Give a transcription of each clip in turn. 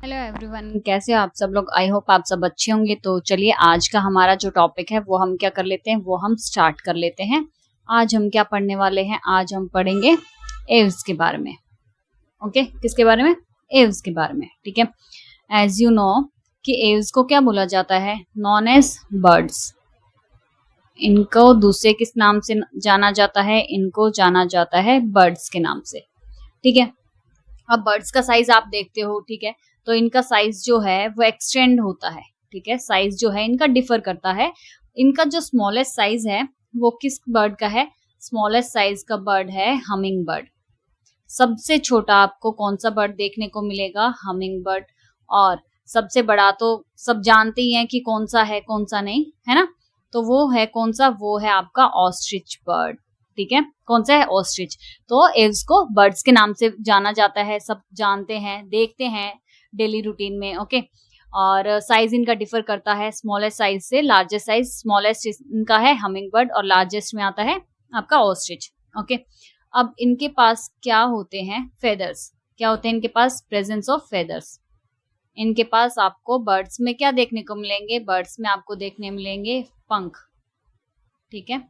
Hello everyone, कैसे हो आप सब लोग। आई होप आप सब अच्छे होंगे। तो चलिए आज का हमारा जो टॉपिक है वो हम क्या कर लेते हैं, वो हम स्टार्ट कर लेते हैं। आज हम क्या पढ़ने वाले हैं, आज हम पढ़ेंगे एव्स के बारे में। ओके, किसके बारे में? एव्स के बारे में। ठीक है, एज यू नो कि एव्स को क्या बोला जाता है, नॉन एज बर्ड्स। इनको दूसरे किस नाम से जाना जाता है, इनको जाना जाता है बर्ड्स के नाम से। ठीक है, अब बर्ड्स का साइज आप देखते हो, ठीक है, तो इनका साइज जो है वो एक्सटेंड होता है। ठीक है, साइज जो है इनका डिफर करता है। इनका जो स्मॉलेस्ट साइज है वो किस बर्ड का है? स्मॉलेस्ट साइज का बर्ड है हमिंग बर्ड। सबसे छोटा आपको कौन सा बर्ड देखने को मिलेगा? Humming bird. और सबसे बड़ा तो सब जानते ही हैं कि कौन सा है, कौन सा नहीं, है ना। तो वो है कौन सा? वो है आपका ऑस्ट्रिच बर्ड। ठीक है, कौन सा है? ऑस्ट्रिच। तो एव्स को बर्ड्स के नाम से जाना जाता है, सब जानते हैं, देखते हैं डेली रूटीन में। ओके, और साइज इनका डिफर करता है स्मॉलेस्ट साइज से लार्जेस्ट साइज। स्मॉलेस्ट इनका है हमिंग बर्ड और लार्जेस्ट में आता है आपका ऑस्ट्रिच। ओके, अब इनके पास क्या होते हैं? फेदर्स। क्या होते हैं इनके पास? Presence of feathers. इनके पास आपको बर्ड्स में क्या देखने को मिलेंगे? बर्ड्स में आपको देखने मिलेंगे पंख। ठीक है,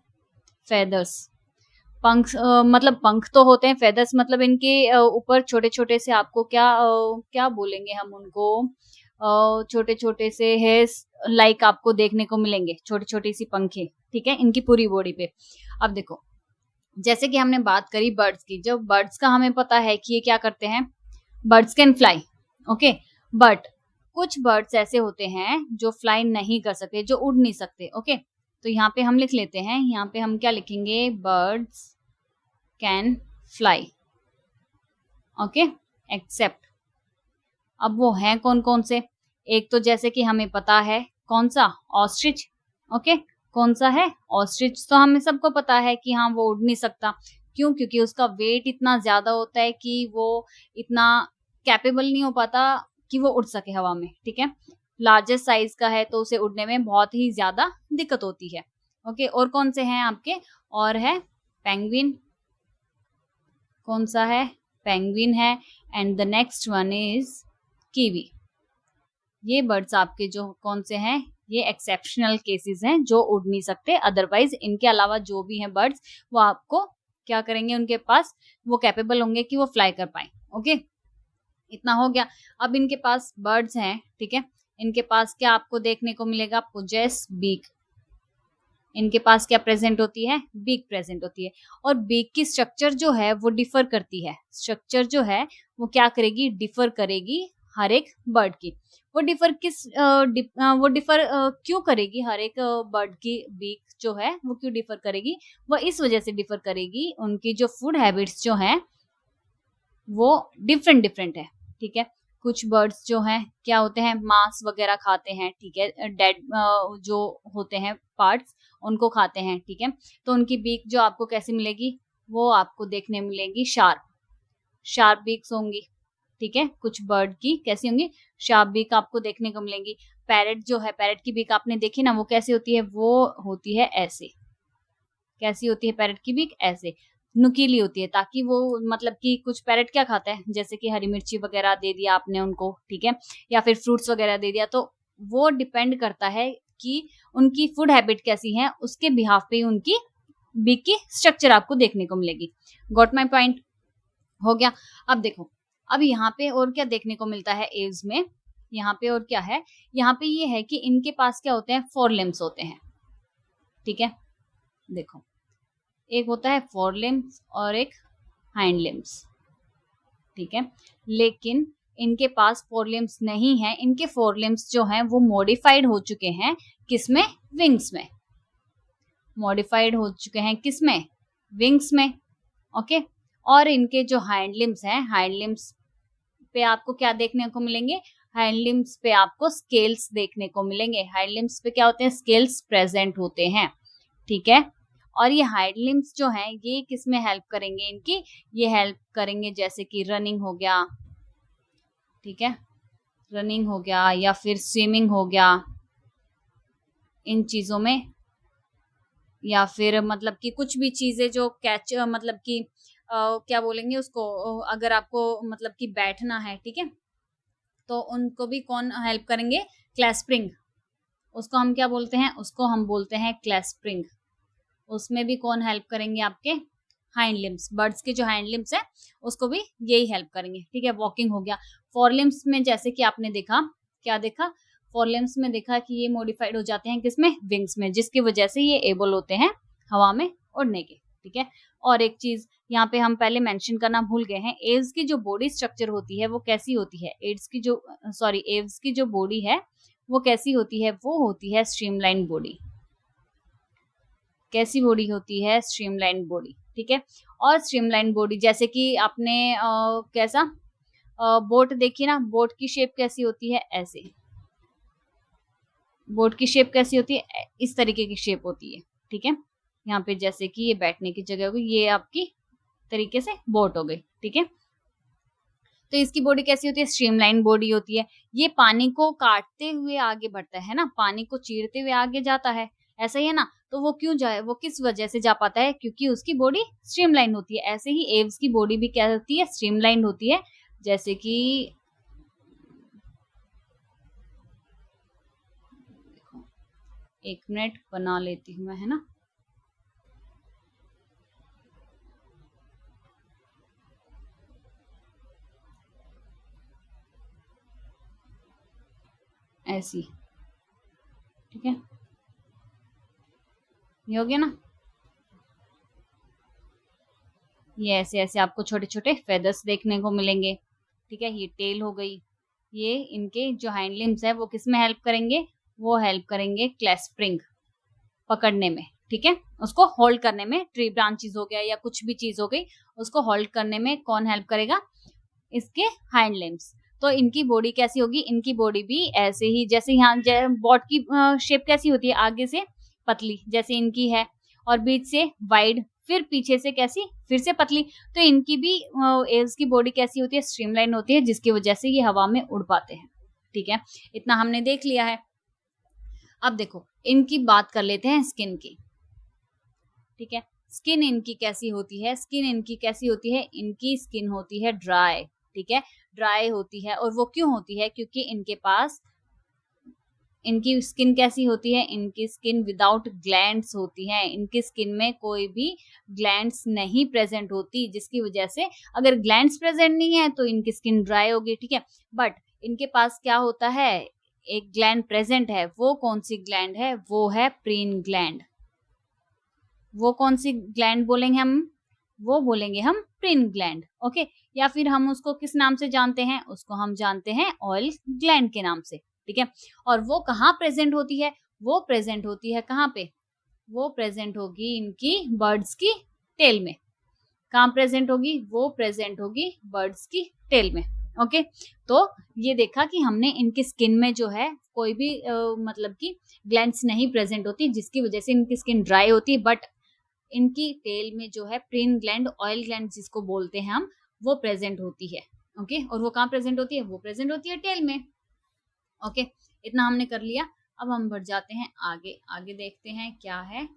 फेदर्स। पंख मतलब पंख तो होते हैं, फेदर्स मतलब इनके ऊपर छोटे छोटे से आपको क्या बोलेंगे हम उनको, छोटे छोटे से हेयर्स लाइक आपको देखने को मिलेंगे, छोटी छोटी सी पंखे। ठीक है, इनकी पूरी बॉडी पे। अब देखो, जैसे कि हमने बात करी बर्ड्स की, जब बर्ड्स का हमें पता है कि ये क्या करते हैं, birds can fly. Okay, but कुछ बर्ड्स ऐसे होते हैं जो फ्लाई नहीं कर सकते, जो उड़ नहीं सकते। ओके, तो यहाँ पे हम लिख लेते हैं, यहाँ पे हम क्या लिखेंगे? Birds can fly. Okay, except. अब वो हैं कौन कौन से? एक तो जैसे कि हमें पता है कौन सा, ऑस्ट्रिच। ओके, कौन सा है? ऑस्ट्रिच। तो हमें सबको पता है कि हाँ वो उड़ नहीं सकता। क्यों? क्योंकि उसका वेट इतना ज्यादा होता है कि वो इतना कैपेबल नहीं हो पाता कि वो उड़ सके हवा में। ठीक है, लार्जेस्ट साइज का है तो उसे उड़ने में बहुत ही ज्यादा दिक्कत होती है। ओके, और कौन से हैं आपके? और है पेंगुइन। कौन सा है? पेंगुइन है। And the next one is kiwi. ये बर्ड्स आपके जो कौन से हैं, ये एक्सेप्शनल केसेस हैं जो उड़ नहीं सकते। अदरवाइज इनके अलावा जो भी हैं बर्ड्स, वो आपको क्या करेंगे, उनके पास वो कैपेबल होंगे कि वो फ्लाई कर पाए। ओके, इतना हो गया। अब इनके पास बर्ड्स हैं, ठीक है, इनके पास क्या आपको देखने को मिलेगा? Possess beak. इनके पास क्या प्रेजेंट होती है? बीक प्रेजेंट होती है। और बीक की स्ट्रक्चर जो है वो डिफर करती है। स्ट्रक्चर जो है वो क्या करेगी? डिफर करेगी हर एक बर्ड की। वो डिफर वो डिफर क्यों करेगी? हर एक बर्ड की बीक जो है वो क्यों डिफर करेगी? वो इस वजह से डिफर करेगी, उनकी जो फूड हैबिट्स जो हैं वो डिफरेंट डिफरेंट है। ठीक है, कुछ बर्ड्स जो हैं क्या होते हैं, मांस वगैरह खाते हैं। ठीक है, डेड जो होते हैं पार्ट्स उनको खाते हैं। ठीक है, तो उनकी बीक जो आपको कैसी मिलेगी? वो आपको देखने मिलेंगी शार्प, शार्प बीक्स होंगी। ठीक है, कुछ बर्ड की कैसी होंगी? शार्प बीक आपको देखने को मिलेंगी। पैरेट जो है, पैरेट की बीक आपने देखी ना, वो कैसी होती है? वो होती है ऐसे। कैसी होती है पैरेट की बीक? ऐसे नुकीली होती है, ताकि वो मतलब कि कुछ पैरेट क्या खाता है, जैसे कि हरी मिर्ची वगैरह दे दिया आपने उनको, ठीक है, या फिर फ्रूट्स वगैरह दे दिया, तो वो डिपेंड करता है कि उनकी फूड हैबिट कैसी है, उसके बिहाफ पे ही उनकी बीक की स्ट्रक्चर आपको देखने को मिलेगी। Got my point? हो गया। अब देखो, अब यहाँ पे और क्या देखने को मिलता है एव्स में? यहाँ पे और क्या है? यहाँ पे ये है कि इनके पास क्या होते हैं? 4 लिम्स होते हैं। ठीक है, देखो, एक होता है फोर लिम्स और एक हाइंड लिम्स। ठीक है, लेकिन इनके पास फोर लिम्स नहीं है। इनके फोर लिम्स जो हैं वो मॉडिफाइड हो चुके हैं। किसमें? विंग्स में। मॉडिफाइड हो चुके हैं किसमें? विंग्स में। ओके, और इनके जो हाइंड लिम्स हैं, हाइंड लिम्स पे आपको क्या देखने को मिलेंगे? हाइंड लिम्स पे आपको स्केल्स देखने को मिलेंगे। हाइंड लिम्स पे क्या होते हैं? स्केल्स प्रेजेंट होते हैं। ठीक है, और ये हाइंड लिम्स जो हैं ये किस में हेल्प करेंगे इनकी? ये हेल्प करेंगे जैसे कि रनिंग हो गया। ठीक है, रनिंग हो गया या फिर स्विमिंग हो गया, इन चीजों में। या फिर मतलब कि कुछ भी चीजें जो कैच मतलब कि क्या बोलेंगे उसको, अगर आपको मतलब कि बैठना है, ठीक है, तो उनको भी कौन हेल्प करेंगे? क्लैस्प्रिंग। उसको हम क्या बोलते हैं? उसको हम बोलते हैं क्लैस्प्रिंग। उसमें भी कौन हेल्प करेंगे? आपके हाइंड लिम्स। बर्ड्स के जो हाइंड लिम्स है उसको भी यही हेल्प करेंगे, ठीक है। वॉकिंग हो गया। फोर लिम्स में जैसे कि आपने देखा, क्या देखा? फोर लिम्स में देखा कि ये मॉडिफाइड हो जाते हैं किसमें? विंग्स में, जिसकी वजह से ये एबल होते हैं हवा में उड़ने के, ठीक है। और एक चीज यहाँ पे हम पहले मेंशन करना भूल गए हैं, एव्स की जो बॉडी स्ट्रक्चर होती है वो कैसी होती है? एव्स की जो बॉडी है वो कैसी होती है? वो होती है स्ट्रीमलाइन बॉडी। कैसी बॉडी होती है? स्ट्रीमलाइन बॉडी, ठीक है। और स्ट्रीमलाइन बॉडी जैसे कि आपने कैसा बोट देखी ना, बोट की शेप कैसी होती है? ऐसे। बोट की शेप कैसी होती है? इस तरीके की शेप होती है, ठीक है। यहाँ पे जैसे कि ये बैठने की जगह होगी, ये आपकी तरीके से बोट हो गई, ठीक है। तो इसकी बॉडी कैसी होती है? स्ट्रीमलाइन बॉडी होती है। ये पानी को काटते हुए आगे बढ़ता है ना, पानी को चीरते हुए आगे जाता है, ऐसा ही है ना। तो वो क्यों जाए? वो किस वजह से जा पाता है? क्योंकि उसकी बॉडी स्ट्रीमलाइन होती है। ऐसे ही एव्स की बॉडी भी क्या होती है? स्ट्रीमलाइन होती है। जैसे कि एक मिनट बना लेती हूँ मैं, है ना। ऐसी, ठीक है। ये हो गया ना। ये ऐसे ऐसे आपको छोटे छोटे फेदर्स देखने को मिलेंगे, ठीक है। ये टेल हो गई। ये इनके जो हाइंड लिम्स है वो किस में हेल्प करेंगे? वो हेल्प करेंगे क्लैस्प्रिंग, पकड़ने में, ठीक है। उसको होल्ड करने में, ट्री ब्रांचेस हो गया या कुछ भी चीज हो गई, उसको होल्ड करने में कौन हेल्प करेगा? इसके हाइंड लिम्स। तो इनकी बॉडी कैसी होगी? इनकी बॉडी भी ऐसे ही, जैसे यहाँ बॉट की शेप कैसी होती है? आगे से पतली जैसे इनकी है, और बीच से वाइड, फिर पीछे से कैसी? फिर से पतली। तो इनकी भी एव्स की बॉडी कैसी होती है? स्ट्रीमलाइन होती है, जिसकी वजह से ये हवा में उड़ पाते हैं, ठीक है। इतना हमने देख लिया है। अब देखो इनकी बात कर लेते हैं स्किन की, ठीक है। स्किन इनकी कैसी होती है? स्किन इनकी कैसी होती है? इनकी स्किन होती है ड्राई, ठीक है। ड्राई होती है। और वो क्यों होती है? क्योंकि इनके पास, इनकी स्किन कैसी होती है? इनकी स्किन विदाउट ग्लैंड्स होती है। इनकी स्किन में कोई भी ग्लैंड्स नहीं प्रेजेंट होती, जिसकी वजह से, अगर ग्लैंड्स प्रेजेंट नहीं है तो इनकी स्किन ड्राई होगी, ठीक है। बट इनके पास क्या होता है? एक ग्लैंड प्रेजेंट है। वो कौन सी ग्लैंड है? वो है प्रीन ग्लैंड। वो कौन सी ग्लैंड बोलेंगे हम? वो बोलेंगे हम प्रीन ग्लैंड, ओके। या फिर हम उसको किस नाम से जानते हैं? उसको हम जानते हैं ऑयल ग्लैंड के नाम से, ठीक है। और वो कहाँ प्रेजेंट होती है? वो प्रेजेंट होती है कहाँ पे? वो प्रेजेंट होगी इनकी बर्ड्स की टेल में। कहाँ प्रेजेंट होगी? वो प्रेजेंट होगी बर्ड्स की टेल में, ओके। तो ये देखा कि हमने इनकी स्किन में जो है कोई भी मतलब कि ग्लैंड्स नहीं प्रेजेंट होती, जिसकी वजह से इनकी स्किन ड्राई होती है। बट इनकी टेल में जो है प्रीन ग्लैंड, ऑयल ग्लैंड जिसको बोलते हैं हम, वो प्रेजेंट होती है, ओके। और वो कहाँ प्रेजेंट होती है? वो प्रेजेंट होती है टेल में, ओके। इतना हमने कर लिया। अब हम बढ़ जाते हैं आगे। आगे देखते हैं क्या है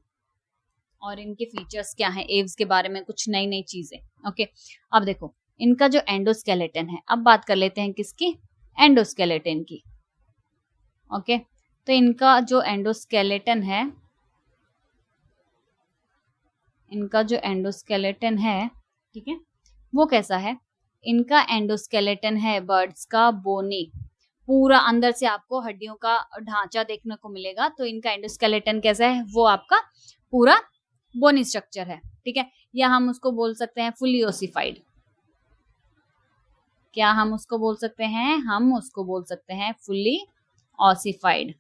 और इनके फीचर्स क्या हैं, एव्स के बारे में कुछ नई नई चीजें, ओके। अब देखो इनका जो एंडोस्केलेटन है, अब बात कर लेते हैं किसकी? एंडोस्केलेटन की, ओके। तो इनका जो एंडोस्केलेटन है, इनका जो एंडोस्केलेटन है, ठीक है, वो कैसा है? इनका एंडोस्केलेटन है बर्ड्स का बोनी, पूरा अंदर से आपको हड्डियों का ढांचा देखने को मिलेगा। तो इनका एंडोस्केलेटन कैसा है? वो आपका पूरा बोनी स्ट्रक्चर है, ठीक है। या हम उसको बोल सकते हैं फुली ओसिफाइड। क्या हम उसको बोल सकते हैं? हम उसको बोल सकते हैं फुली ऑसिफाइड,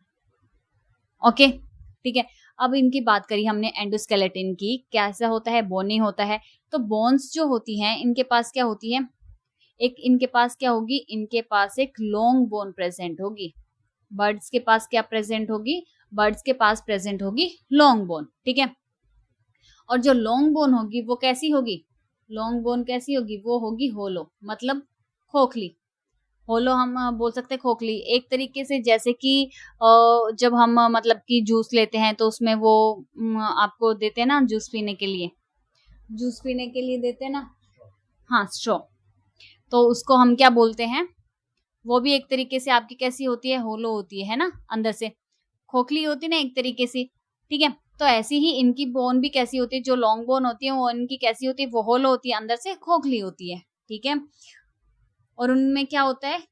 ओके, ठीक है। अब इनकी बात करी हमने एंडोस्केलेटन की, कैसा होता है? बोनी होता है। तो बोन्स जो होती हैं इनके पास क्या होती है? एक इनके पास क्या होगी? इनके पास एक लॉन्ग बोन प्रेजेंट होगी। बर्ड्स के पास क्या प्रेजेंट होगी? बर्ड्स के पास प्रेजेंट होगी लॉन्ग बोन, ठीक है। और जो लॉन्ग बोन होगी वो कैसी होगी? लॉन्ग बोन कैसी होगी? वो होगी होलो, मतलब खोखली। होलो हम बोल सकते हैं खोखली, एक तरीके से जैसे कि जब हम मतलब कि जूस लेते हैं तो उसमें वो आपको देते हैं ना जूस पीने के लिए, जूस पीने के लिए देते हैं ना, हाँ, स्ट्रॉ। तो उसको हम क्या बोलते हैं? वो भी एक तरीके से आपकी कैसी होती है, होलो होती है ना, अंदर से खोखली होती है ना एक तरीके से, ठीक है। तो ऐसी ही इनकी बोन भी कैसी होती है, जो लॉन्ग बोन होती है वो इनकी कैसी होती है, वो होलो होती है, अंदर से खोखली होती है, ठीक है। और उनमें क्या होता है,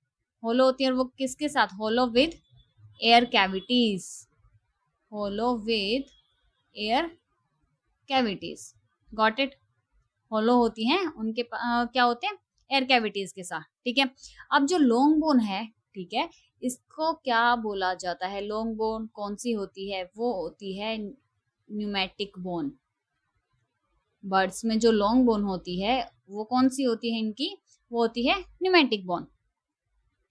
होलो होती है, और वो किसके साथ, hollow with air cavities, hollow with air cavities, got it. Hollow होती हैं, उनके क्या होते हैं, एयर कैविटीज के साथ, ठीक है। अब जो लॉन्ग बोन है, ठीक है, इसको क्या बोला जाता है, लॉन्ग बोन कौन सी होती है, वो होती है न्यूमेटिक बोन। बर्ड्स में जो लॉन्ग बोन होती है वो कौन सी होती है इनकी, वो होती है न्यूमेटिक बोन,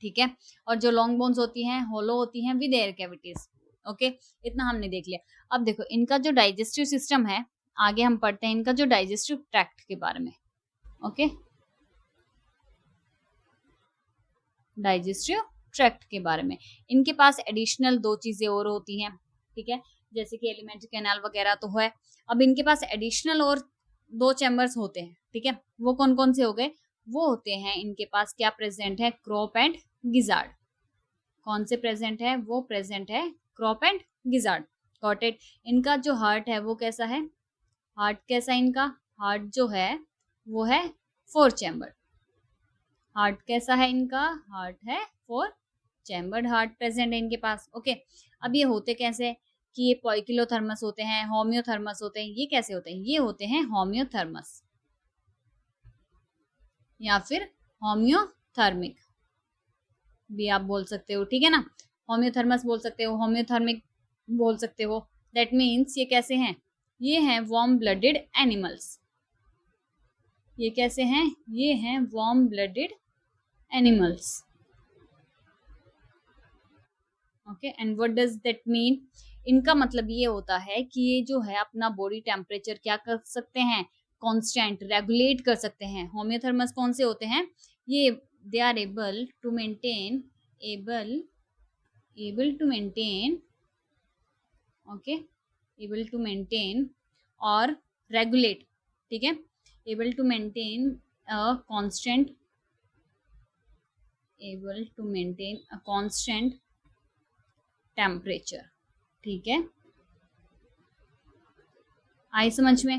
ठीक है। और जो लॉन्ग बोन्स होती हैं होलो होती हैं विद एयर कैविटीज, ओके। इतना हमने देख लिया। अब देखो इनका जो डाइजेस्टिव सिस्टम है, आगे हम पढ़ते हैं इनका जो डाइजेस्टिव ट्रैक्ट के बारे में, ओके। डाइजेस्टिव ट्रैक्ट के बारे में, इनके पास एडिशनल 2 चीजें और होती हैं, ठीक है, जैसे कि एलिमेंट्री कैनाल वगैरह तो है। अब इनके पास एडिशनल और 2 चैम्बर्स होते हैं, ठीक है। वो कौन कौन से हो गए, वो होते हैं इनके पास क्या प्रेजेंट है, क्रॉप एंड गिजार्ड। कौन से प्रेजेंट है, वो प्रेजेंट है crop and gizzard, got it. इनका जो हार्ट है वो कैसा है, हार्ट कैसा है इनका, हार्ट जो है वो है 4 चैम्बर। हार्ट कैसा है इनका, हार्ट है 4 चैम्बर्ड हार्ट प्रेजेंट है इनके पास, ओके। अब ये होते कैसे, कि ये पॉइकिलोथर्मस होते हैं, होम्योथर्मस होते हैं, ये कैसे होते हैं, ये होते हैं होम्योथर्मस या फिर होम्योथर्मिक भी आप बोल सकते हो, ठीक है ना। होम्योथर्मस बोल सकते हो, होम्योथर्मिक बोल सकते हो। दैट मीन्स ये कैसे हैं, ये हैं वार्म ब्लडेड एनिमल्स। ये कैसे हैं, ये हैं warm blooded animals, okay. And what does that mean, इनका मतलब ये होता है कि ये जो है अपना बॉडी टेम्परेचर क्या कर सकते हैं, कांस्टेंट रेगुलेट कर सकते हैं। होम्योथर्मस कौन से होते हैं, ये they are able to maintain, able to maintain, okay, able to maintain और regulate, ठीक है, able to maintain a constant, able to maintain a constant temperature, ठीक है। आई समझ में।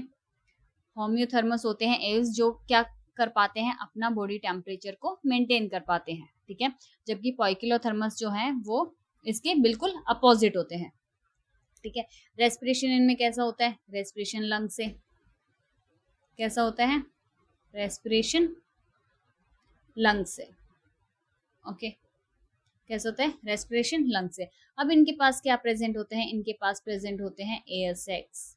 होम्योथर्मस होते हैं एव्स जो क्या कर पाते हैं, अपना बॉडी टेम्परेचर को मेंटेन कर पाते हैं, ठीक है। जबकि पॉइकिलोथर्मस जो है वो इसके बिल्कुल अपोजिट होते हैं, ठीक है। रेस्पिरेशन इनमें कैसा होता है, रेस्पिरेशन लंग से, कैसा होता है, रेस्पिरेशन लंग से, ओके। कैसा होता है, रेस्पिरेशन लंग से। अब इनके पास क्या प्रेजेंट होते हैं, इनके पास प्रेजेंट होते हैं एयर सैक्स,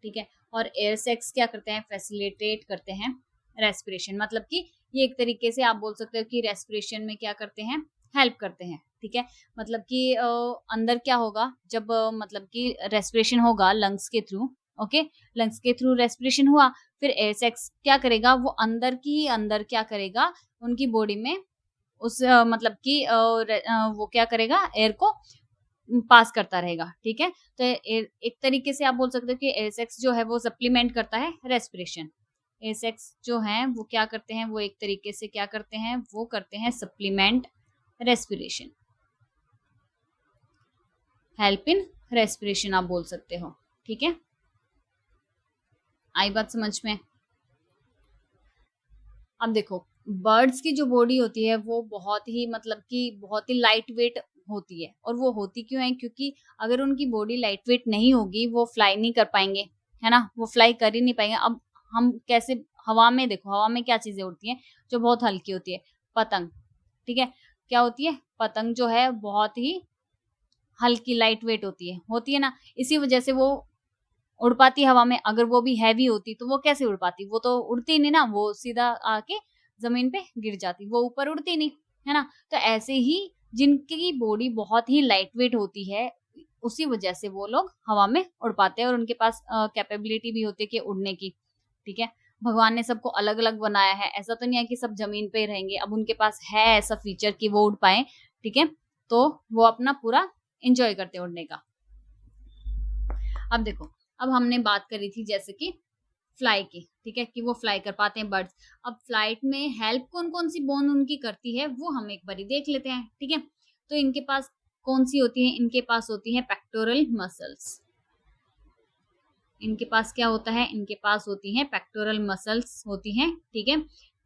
ठीक है। और एयर सैक्स क्या करते हैं, फैसिलिटेट करते हैं रेस्पिरेशन, मतलब कि ये एक तरीके से आप बोल सकते हो कि रेस्पिरेशन में क्या करते हैं, हेल्प करते हैं, ठीक है। मतलब कि अंदर क्या होगा, जब मतलब कि रेस्पिरेशन होगा लंग्स के थ्रू, ओके, लंग्स के थ्रू रेस्पिरेशन हुआ, फिर एयर सैक्स क्या करेगा, वो अंदर की अंदर क्या करेगा, उनकी बॉडी में उस मतलब कि वो क्या करेगा, एयर को पास करता रहेगा, ठीक है। तो एक तरीके से आप बोल सकते हो कि एयरसेक्स जो है वो सप्लीमेंट करता है रेस्पिरेशन। एयरसेक्स जो है वो क्या करते हैं, वो एक तरीके से क्या करते हैं, वो करते हैं supplement respiration, help in respiration आप बोल सकते हो, ठीक है। आई बात समझ में। अब देखो बर्ड्स की जो बॉडी होती है वो बहुत ही मतलब कि बहुत ही लाइट वेट होती है, और वो होती क्यों है, क्योंकि अगर उनकी बॉडी लाइट वेट नहीं होगी वो फ्लाई नहीं कर पाएंगे, है ना, वो फ्लाई कर ही नहीं पाएंगे। अब हम कैसे, हवा में देखो, हवा में क्या चीजें उड़ती हैं जो बहुत हल्की होती है, पतंग, ठीक है। क्या होती है, पतंग जो है बहुत ही हल्की लाइट वेट होती है ना, इसी वजह से वो उड़ पाती हवा में। अगर वो भी हैवी होती तो वो कैसे उड़ पाती, वो तो उड़ती नहीं ना, वो सीधा आके जमीन पे गिर जाती, वो ऊपर उड़ती नहीं, है ना। तो ऐसे ही जिनकी बॉडी बहुत ही लाइट वेट होती है, उसी वजह से वो लोग हवा में उड़ पाते हैं, और उनके पास कैपेबिलिटी भी होती है कि उड़ने की, ठीक है। भगवान ने सबको अलग अलग बनाया है, ऐसा तो नहीं है कि सब जमीन पे ही रहेंगे। अब उनके पास है ऐसा फीचर कि वो उड़ पाए, ठीक है, तो वो अपना पूरा एंजॉय करते हैं उड़ने का। अब देखो, अब हमने बात करी थी जैसे कि फ्लाई की, ठीक है, कि वो फ्लाई कर पाते हैं बर्ड्स। अब फ्लाइट में हेल्प कौन कौन सी बोन उनकी करती है वो हम एक बारी देख लेते हैं, ठीक है। तो इनके पास कौन सी होती है, इनके पास होती है पेक्टोरल मसल्स। इनके पास क्या होता है, इनके पास होती हैं पेक्टोरल मसल्स होती हैं, ठीक है।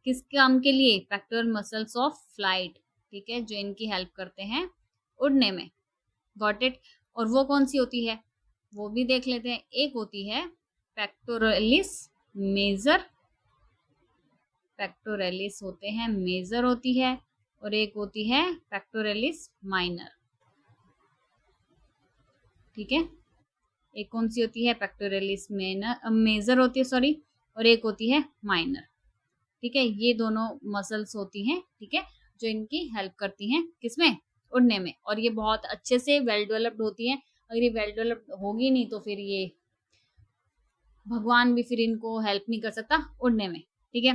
किस काम के लिए, पेक्टोरल मसल्स ऑफ फ्लाइट, ठीक है, जो इनकी हेल्प करते हैं उड़ने में। Got it. और वो कौन सी होती है वो भी देख लेते हैं। एक होती है पेक्टोरलिस मेजर, पेक्टोरलिस होते हैं मेजर होती है, और एक होती है पेक्टोरलिस माइनर, ठीक है। एक कौन सी होती है, पेक्टोरलिस मेजर होती है, सॉरी, और एक होती है माइनर, ठीक है। ये दोनों मसल्स होती हैं, ठीक है, जो इनकी हेल्प करती हैं किसमें, उड़ने में। और ये बहुत अच्छे से वेल डेवलप्ड होती हैं। अगर ये वेल डेवलप्ड होगी नहीं तो फिर ये भगवान भी फिर इनको हेल्प नहीं कर सकता उड़ने में, ठीक है।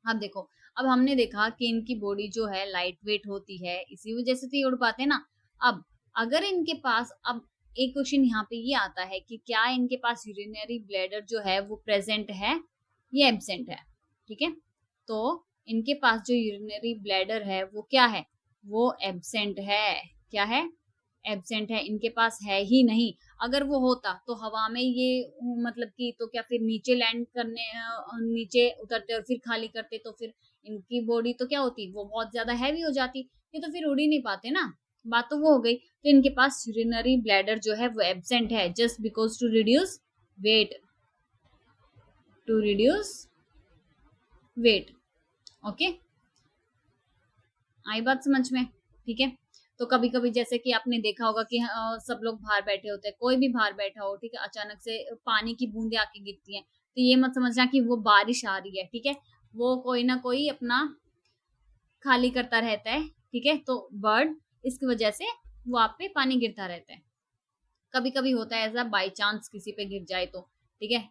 अब देखो, अब हमने देखा कि इनकी बॉडी जो है लाइट वेट होती है, इसी वजह से तो ये उड़ पाते हैं ना। अब अगर इनके पास, अब एक क्वेश्चन यहाँ पे ये आता है कि क्या इनके पास यूरिनरी ब्लैडर जो है वो प्रेजेंट है या एब्सेंट है, ठीक है। तो इनके पास जो यूरिनरी ब्लैडर है वो क्या है, वो एब्सेंट है। क्या है, एब्सेंट है, इनके पास है ही नहीं। अगर वो होता तो हवा में ये मतलब कि, तो क्या फिर नीचे लैंड करने, नीचे उतरते और फिर खाली करते, तो फिर इनकी बॉडी तो क्या होती, वो बहुत ज्यादा हैवी हो जाती, ये तो फिर उड़ ही नहीं पाते ना। बात तो वो हो गई। तो इनके पास यूरिनरी ब्लैडर जो है वो एब्सेंट है, just because to reduce weight, to reduce weight. Okay, आई बात समझ में, ठीक है। तो कभी कभी जैसे कि आपने देखा होगा कि सब लोग बाहर बैठे होते हैं, कोई भी बाहर बैठा हो, ठीक है, अचानक से पानी की बूंदे आके गिरती हैं, तो ये मत समझना कि वो बारिश आ रही है, ठीक है। वो कोई ना कोई अपना खाली करता रहता है, ठीक है। तो बर्ड, इसकी वजह से वो आप पे पानी गिरता रहता है। कभी कभी होता है ऐसा, बाई चांस किसी पे गिर जाए तो, ठीक है।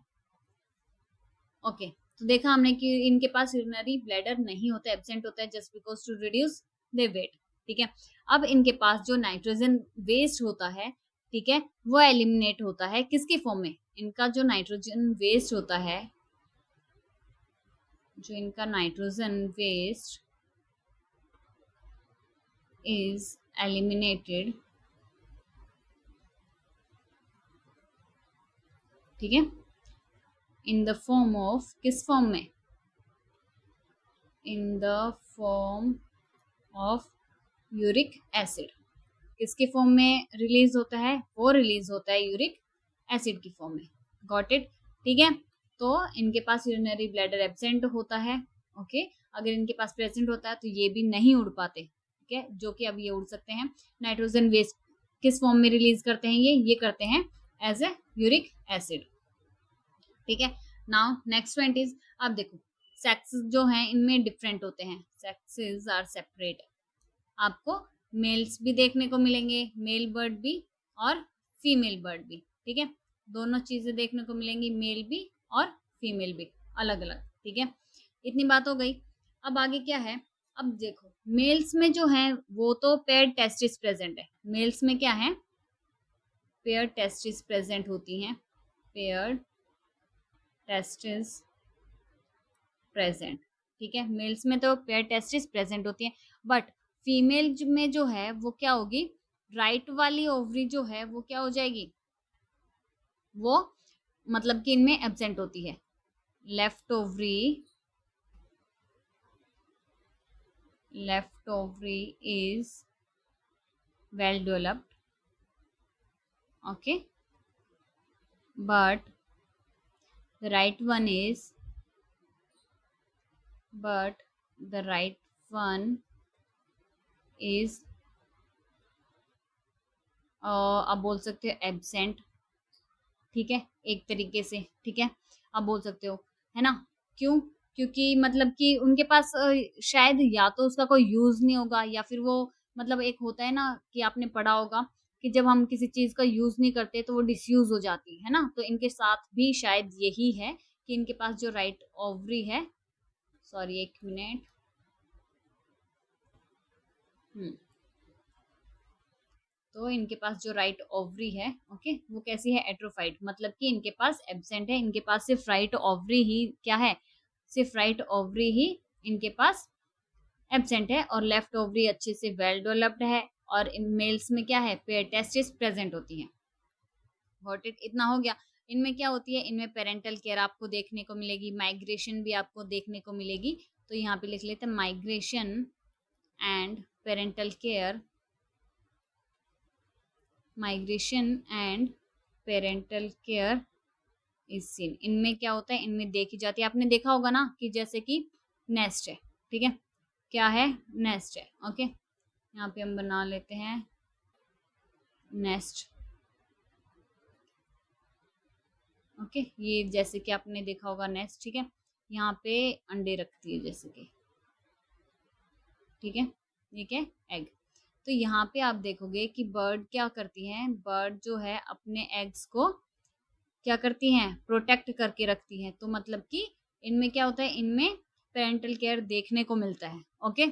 ओके, तो देखा हमने कि इनके पास यूरिनरी ब्लैडर नहीं होता, एब्सेंट होता है, just because to reduce the weight, ठीक है। अब इनके पास जो नाइट्रोजन वेस्ट होता है, ठीक है, वो एलिमिनेट होता है किसकी फॉर्म में, इनका जो नाइट्रोजन वेस्ट होता है, जो इनका नाइट्रोजन वेस्ट इज एलिमिनेटेड, ठीक है, इन द फॉर्म ऑफ, किस फॉर्म में, in the form of uric acid. किसके फॉर्म में रिलीज होता है, वो रिलीज होता है यूरिक एसिड की फॉर्म में। गॉट इट, ठीक है। तो इनके पास यूरिनरी ब्लैडर एब्सेंट होता है, ओके। अगर इनके पास प्रेजेंट होता है तो ये भी नहीं उड़ पाते, ठीक है, जो कि अब ये उड़ सकते हैं। नाइट्रोजन वेस्ट किस फॉर्म में रिलीज करते हैं, ये करते हैं एज ए यूरिक एसिड, ठीक है। नाउ नेक्स्ट पॉइंट इज, अब देखो सेक्स जो है इनमें डिफरेंट होते हैं, सेक्सेस आर सेपरेट। आपको मेल्स भी देखने को मिलेंगे, मेल बर्ड भी और फीमेल बर्ड भी, ठीक है। दोनों चीजें देखने को मिलेंगी, मेल भी और फीमेल भी, अलग अलग, ठीक है। इतनी बात हो गई। अब आगे क्या है, अब देखो मेल्स में जो है वो तो पेयर टेस्टिस प्रेजेंट है। मेल्स में क्या है, पेयर टेस्टिस प्रेजेंट होती हैं, पेयर टेस्टिस प्रेजेंट, ठीक है। मेल्स में तो पेयर टेस्टिस प्रेजेंट होती है, बट फीमेल में जो है वो क्या होगी, राइट वाली ओवरी जो है वो क्या हो जाएगी, वो मतलब कि इनमें एब्सेंट होती है। Left ovary, left ovary is well developed, okay, but the right one is, but the right one is अब बोल सकते हो एब्सेंट, ठीक है, एक तरीके से, ठीक है, अब बोल सकते हो, है ना। क्यों, क्योंकि मतलब कि उनके पास शायद या तो उसका कोई यूज नहीं होगा, या फिर वो मतलब एक होता है ना कि आपने पढ़ा होगा कि जब हम किसी चीज का यूज नहीं करते तो वो डिसयूज हो जाती है ना। तो इनके साथ भी शायद यही है कि इनके पास जो राइट ओवरी है, सॉरी एक मिनट, तो इनके पास जो राइट ओवरी है, ओके, वो कैसी है, एट्रोफाइड, मतलब कि इनके पास एब्सेंट है, इनके पास सिर्फ राइट ओवरी ही क्या है, सिर्फ राइट ओवरी ही इनके पास एब्सेंट है, और लेफ्ट ओवरी अच्छे से वेल डेवलप्ड है, और इन मेल्स में क्या है, पेयर टेस्टिस प्रेजेंट होती है। गॉट इट, इतना हो गया। इनमें क्या होती है, इनमें पेरेंटल केयर आपको देखने को मिलेगी, माइग्रेशन भी आपको देखने को मिलेगी। तो यहाँ पे लिख लेते हैं migration and parental care, migration and parental care is seen. इनमें क्या होता है, इनमें देखी जाती है, आपने देखा होगा ना कि जैसे कि नेस्ट है, ठीक है, क्या है, नेस्ट है, ओके। यहाँ पे हम बना लेते हैं नेस्ट, ओके। ये जैसे कि आपने देखा होगा नेस्ट, ठीक है, यहाँ पे अंडे रखती है जैसे कि, ठीक है, ये क्या, एग। तो यहाँ पे आप देखोगे कि बर्ड क्या करती हैं, बर्ड जो है अपने एग्स को क्या करती हैं, प्रोटेक्ट करके रखती हैं। तो मतलब कि इनमें क्या होता है, इनमें पेरेंटल केयर देखने को मिलता है, ओके।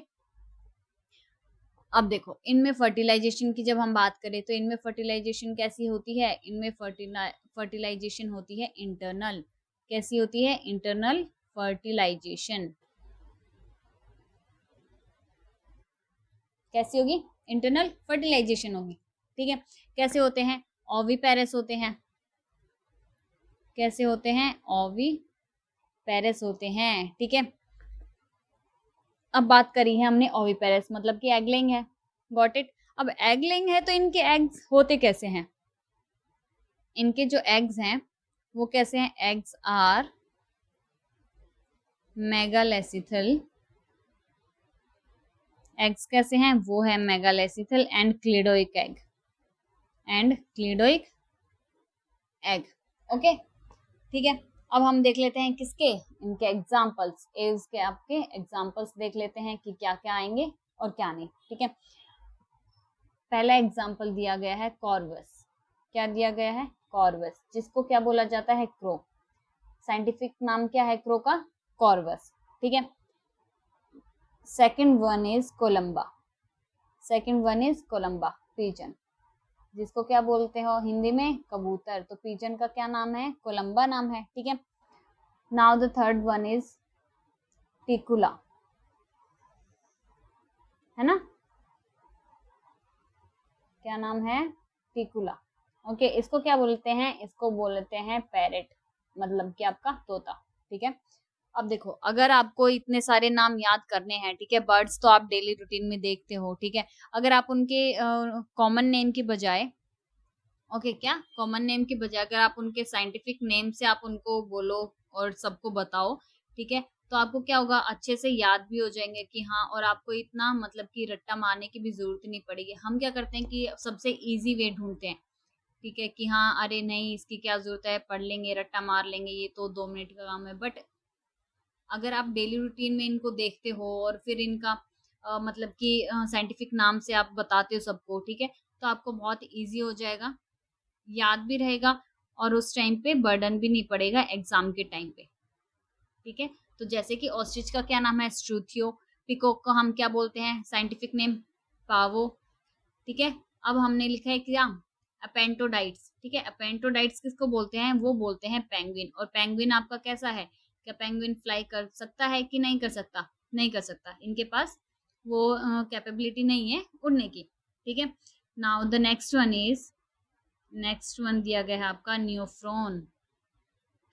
अब देखो इनमें फर्टिलाइजेशन की जब हम बात करें तो इनमें फर्टिलाइजेशन कैसी होती है, इनमें फर्टिलाइजेशन होती है इंटरनल। कैसी होती है, इंटरनल फर्टिलाइजेशन। कैसी होगी, इंटरनल फर्टिलाइजेशन होगी, ठीक है। कैसे होते हैं, ओविपेरस होते हैं, कैसे होते हैं, ओविपेरस होते हैं, ठीक है। अब बात करी है हमने ओविपेरस, मतलब कि एग लेइंग है, गॉट इट। अब एग लेइंग है तो इनके एग्स होते कैसे हैं, इनके जो एग्स हैं वो कैसे हैं, एग्स आर मेगालेसिथल, एग्स कैसे हैं, वो है megalecithal and cleidoic egg, and cleidoic egg, okay, ठीक है। अब हम देख लेते हैं किसके, इनके एग्जाम्पल्स, एव्स के आपके एग्जाम्पल्स देख लेते हैं कि क्या क्या आएंगे और क्या नहीं, ठीक है। पहला एग्जाम्पल दिया गया है कॉर्वस, क्या दिया गया है, कॉर्वस, जिसको क्या बोला जाता है, क्रो। साइंटिफिक नाम क्या है क्रो का, कॉर्वस, ठीक है। Second one is Columba, second one is Columba pigeon, जिसको क्या बोलते हो हिंदी में, कबूतर। तो पीजन का क्या नाम है, कोलंबा नाम है, ठीक है। Now the third one is टिकुला, है ना, क्या नाम है, टिकुला, ओके। इसको क्या बोलते हैं, इसको बोलते हैं पैरेट, मतलब कि आपका तोता, ठीक है। अब देखो अगर आपको इतने सारे नाम याद करने हैं, ठीक है, बर्ड्स तो आप डेली रूटीन में देखते हो, ठीक है। अगर आप उनके कॉमन नेम की बजाय, ओके, क्या कॉमन नेम की बजाय अगर आप उनके साइंटिफिक नेम से आप उनको बोलो और सबको बताओ, ठीक है, तो आपको क्या होगा, अच्छे से याद भी हो जाएंगे कि हाँ, और आपको इतना मतलब कि रट्टा मारने की भी जरूरत नहीं पड़ेगी। हम क्या करते हैं कि सबसे इजी वे ढूंढते हैं, ठीक है, कि हाँ अरे नहीं इसकी क्या जरूरत है, पढ़ लेंगे, रट्टा मार लेंगे, ये तो 2 मिनट का काम है। बट अगर आप डेली रूटीन में इनको देखते हो और फिर इनका मतलब कि साइंटिफिक नाम से आप बताते हो सबको, ठीक है, तो आपको बहुत इजी हो जाएगा, याद भी रहेगा, और उस टाइम पे बर्डन भी नहीं पड़ेगा एग्जाम के टाइम पे, ठीक है। तो जैसे कि ऑस्ट्रिच का क्या नाम है, स्ट्रूथियो। पिकॉक को हम क्या बोलते हैं, साइंटिफिक नेम पावो, ठीक है। अब हमने लिखा है क्या, अपेंटोडाइट्स, ठीक है। अपेंटोडाइट्स किसको बोलते हैं, वो बोलते हैं पेंगुइन। और पेंगुइन आपका कैसा है, क्या पेंगुइन फ्लाई कर सकता है कि नहीं कर सकता, नहीं कर सकता, इनके पास वो कैपेबिलिटी नहीं है उड़ने की, ठीक है। Now the next one is, next one दिया गया है आपका नियोफ्रोन,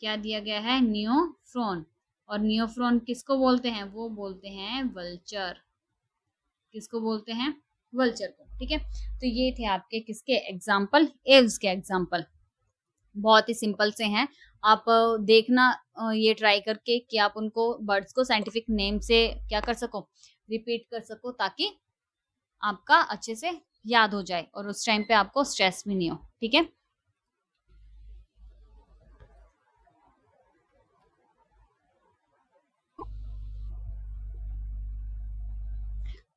क्या दिया गया है, नियोफ्रोन। और नियोफ्रोन किसको बोलते हैं, वो बोलते हैं वल्चर, किसको बोलते हैं, वल्चर को, ठीक है। तो ये थे आपके किसके एग्जाम्पल, एव्स के एग्जाम्पल, बहुत ही सिंपल से हैं। आप देखना ये ट्राई करके कि आप उनको बर्ड्स को साइंटिफिक नेम से क्या कर सको, रिपीट कर सको, ताकि आपका अच्छे से याद हो जाए और उस टाइम पे आपको स्ट्रेस भी नहीं हो, ठीक है।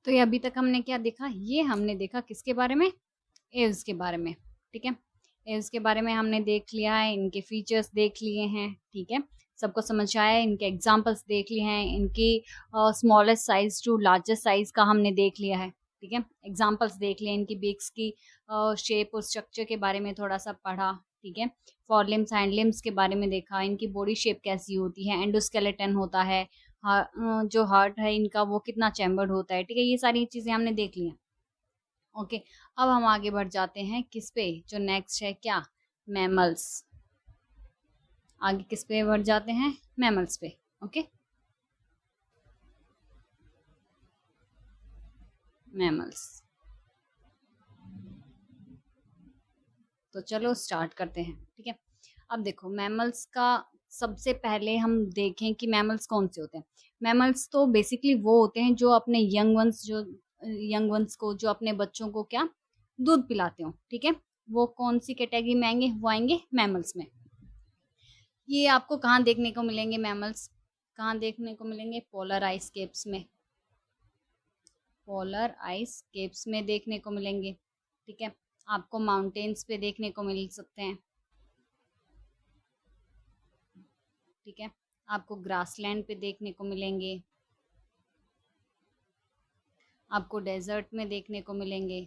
तो ये अभी तक हमने क्या देखा, ये हमने देखा किसके बारे में, एव्स के बारे में, ठीक है। एव्स के बारे में हमने देख लिया है, इनके फीचर्स देख लिए हैं, ठीक है, सबको समझ आया है, इनके एग्जांपल्स देख लिए हैं, इनकी smallest size to largest size का हमने देख लिया है, ठीक है। एग्जाम्पल्स देख लें, इनकी बीक्स की शेप और स्ट्रक्चर के बारे में थोड़ा सा पढ़ा, ठीक है। फोरलिम्स हैंड लिम्स के बारे में देखा, इनकी बॉडी शेप कैसी होती है, एंडोस्केलेटन होता है, जो हार्ट है इनका वो कितना चैम्बर्ड होता है, ठीक है। ये सारी चीजें हमने देख ली हैं। ओके, अब हम आगे बढ़ जाते हैं किस पे, जो नेक्स्ट है क्या, मैमल्स। आगे किस पे बढ़ जाते हैं, मैमल्स पे। Okay, mammals. तो चलो स्टार्ट करते हैं, ठीक है। अब देखो मैमल्स का सबसे पहले हम देखें कि मैमल्स कौन से होते हैं। मैमल्स तो बेसिकली वो होते हैं जो अपने यंग वंस को, जो अपने बच्चों को क्या, दूध पिलाते हो, ठीक है। वो कौन सी कैटेगरी में आएंगे, वो आएंगे मैमल्स में। ये आपको कहाँ देखने को मिलेंगे मैमल्स, कहाँ देखने को मिलेंगे, पोलर आइस केप्स में, पोलर आइस केप्स में देखने को मिलेंगे, ठीक है। आपको माउंटेन्स पे देखने को मिल सकते हैं, ठीक है। आपको ग्रासलैंड पे देखने को मिलेंगे, आपको डेजर्ट में देखने को मिलेंगे,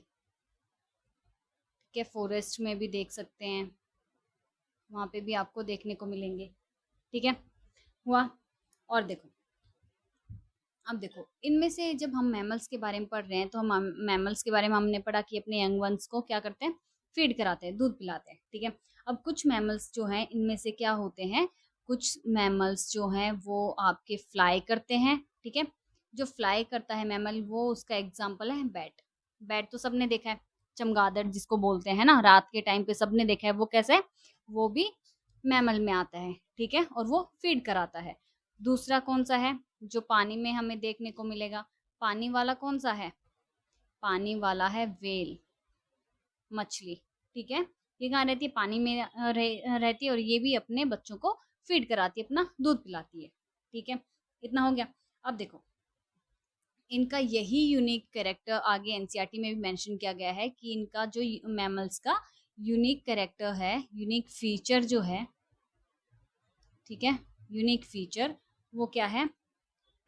ठीक है। फॉरेस्ट में भी देख सकते हैं, वहाँ पे भी आपको देखने को मिलेंगे, ठीक है। हुआ। और देखो, अब देखो इनमें से जब हम मैमल्स के बारे में पढ़ रहे हैं तो हम मैमल्स के बारे में हमने पढ़ा कि अपने यंग वंस को क्या करते हैं, फीड कराते हैं, दूध पिलाते हैं, ठीक है। अब कुछ मैमल्स जो हैं इनमें से क्या होते हैं, कुछ मैमल्स जो हैं वो आपके फ्लाई करते हैं, ठीक है। जो फ्लाई करता है मैमल, वो उसका एग्जाम्पल है बैट। बैट तो सबने देखा है, चमगादड़ जिसको बोलते हैं ना, रात के टाइम पे सबने देखा है, वो कैसे, वो भी मैमल में आता है, ठीक है। और वो फीड कराता है। दूसरा कौन सा है जो पानी में हमें देखने को मिलेगा, पानी वाला कौन सा है, पानी वाला है वेल, मछली, ठीक है। ये कहाँ रहती है, पानी में रहती है, और ये भी अपने बच्चों को फीड कराती है, अपना दूध पिलाती है, ठीक है। इतना हो गया। अब देखो इनका यही यूनिक कैरेक्टर आगे एनसीईआरटी में भी मेंशन किया गया है कि इनका जो मैमल्स का यूनिक कैरेक्टर है, यूनिक फीचर जो है, ठीक है, यूनिक फीचर वो क्या है,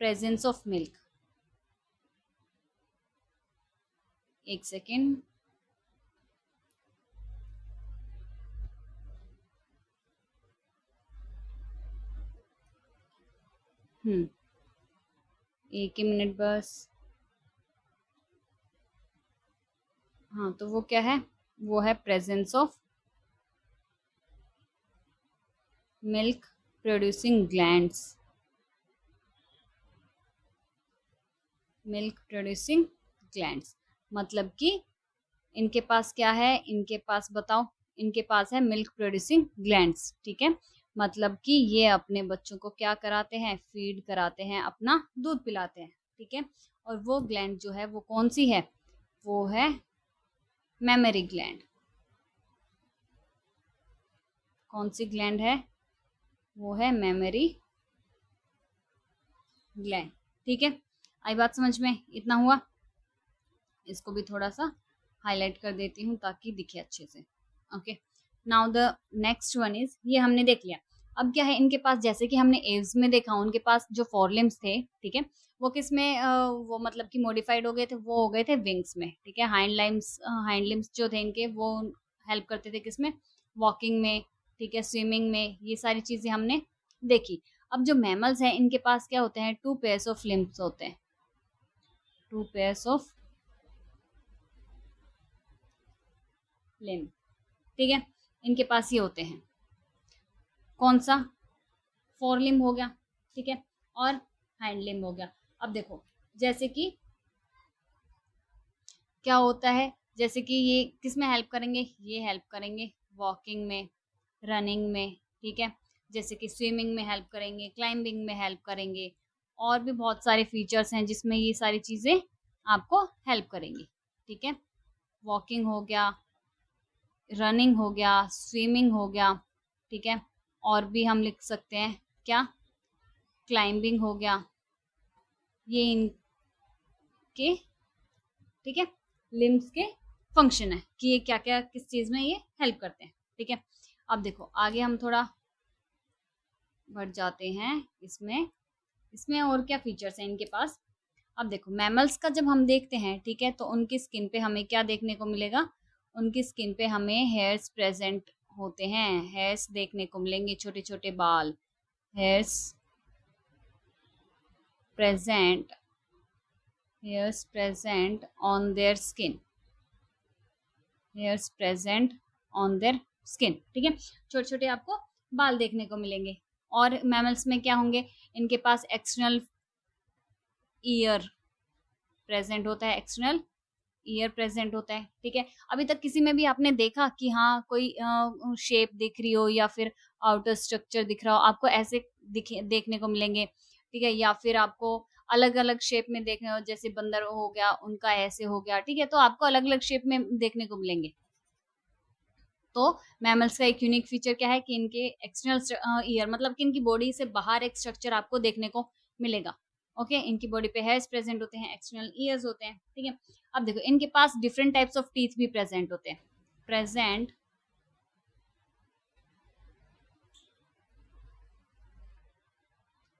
प्रेजेंस ऑफ मिल्क। एक सेकेंड, एक ही मिनट बस। हाँ, तो वो क्या है, वो है presence of milk producing glands, milk producing glands. मतलब कि इनके पास क्या है, इनके पास बताओ, इनके पास है मिल्क प्रोड्यूसिंग ग्लैंड्स, ठीक है। मतलब कि ये अपने बच्चों को क्या कराते हैं, फीड कराते हैं, अपना दूध पिलाते हैं, ठीक है। और वो ग्लैंड जो है वो कौन सी है, वो है मेमोरी ग्लैंड। कौन सी ग्लैंड है, वो है मेमोरी ग्लैंड, ठीक है। आई बात समझ में, इतना हुआ। इसको भी थोड़ा सा हाईलाइट कर देती हूँ ताकि दिखे अच्छे से। Okay, now the next one is, ये हमने देख लिया। अब क्या है इनके पास, जैसे कि हमने एव्स में देखा उनके पास जो फोरलिम्स थे, ठीक है, वो किस में वो मतलब कि मॉडिफाइड हो गए थे, वो हो गए थे विंग्स में, ठीक है। हाइंड लिम्स जो थे इनके वो हेल्प करते थे किसमें, वॉकिंग में, ठीक है, स्विमिंग में, ये सारी चीजें हमने देखी। अब जो मैमल्स हैं इनके पास क्या होते हैं, टू पेयर्स ऑफ लिम्स होते हैं, टू पेयर्स ऑफ लिम्ब, ठीक है। इनके पास ये होते हैं, कौन सा, फोर लिम्ब हो गया, ठीक है, और हाइंड लिम्ब हो गया। अब देखो जैसे कि क्या होता है, जैसे कि ये किस में हेल्प करेंगे, ये हेल्प करेंगे वॉकिंग में, रनिंग में, ठीक है। जैसे कि स्विमिंग में हेल्प करेंगे, क्लाइंबिंग में हेल्प करेंगे, और भी बहुत सारे फीचर्स हैं जिसमें ये सारी चीजें आपको हेल्प करेंगी, ठीक है। वॉकिंग हो गया, रनिंग हो गया, स्विमिंग हो गया, ठीक है। और भी हम लिख सकते हैं क्या, क्लाइंबिंग हो गया, ये इनके, ठीक है, लिम्स के फंक्शन है कि ये क्या क्या किस चीज में ये हेल्प करते हैं, ठीक है। अब देखो आगे हम थोड़ा बढ़ जाते हैं इसमें, इसमें और क्या फीचर्स हैं इनके पास। अब देखो मैमल्स का जब हम देखते हैं, ठीक है, तो उनकी स्किन पे हमें क्या देखने को मिलेगा, उनकी स्किन पे हमें हेयर्स प्रेजेंट होते हैं, हेयर्स देखने को मिलेंगे, छोटे छोटे बाल, hairs present, hairs present on their skin, hairs present on their skin, ठीक है, छोटे छोटे आपको बाल देखने को मिलेंगे। और मैमल्स में क्या होंगे, इनके पास एक्सटर्नल ईयर प्रेजेंट होता है, एक्सटर्नल ईयर प्रेजेंट होता है, ठीक है। अभी तक किसी में भी आपने देखा कि हाँ कोई शेप दिख रही हो या फिर आउटर स्ट्रक्चर दिख रहा हो, आपको ऐसे दिखे देखने को मिलेंगे, ठीक है, या फिर आपको अलग अलग शेप में देखने हो, जैसे बंदर हो गया उनका ऐसे हो गया, ठीक है, तो आपको अलग अलग शेप में देखने को मिलेंगे। तो मैमल्स का एक यूनिक फीचर क्या है कि इनके एक्सटर्नल ईयर मतलब कि इनकी बॉडी से बाहर एक स्ट्रक्चर आपको देखने को मिलेगा। ओके, इनकी बॉडी पे हेयर्स प्रेजेंट होते हैं, एक्सटर्नल ईयर्स होते हैं, ठीक है। अब देखो इनके पास डिफरेंट टाइप्स ऑफ टीथ भी प्रेजेंट होते हैं, present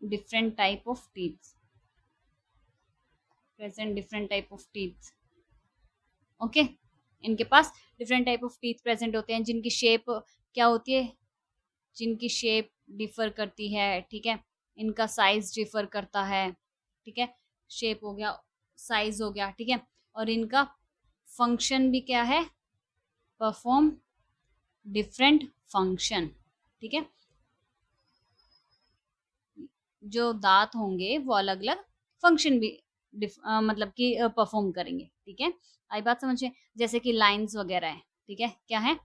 different type of teeth, present different type of teeth. Okay, इनके पास different type of teeth present होते हैं, जिनकी शेप क्या होती है, जिनकी शेप डिफर करती है, ठीक है, इनका साइज डिफर करता है, ठीक है, शेप हो गया, साइज हो गया, ठीक है, और इनका फंक्शन भी क्या है, परफॉर्म डिफरेंट फंक्शन, ठीक है, जो दांत होंगे वो अलग अलग फंक्शन भी मतलब कि परफॉर्म करेंगे, ठीक है। आई बात समझे, जैसे कि लाइंस वगैरह है, ठीक है, क्या है,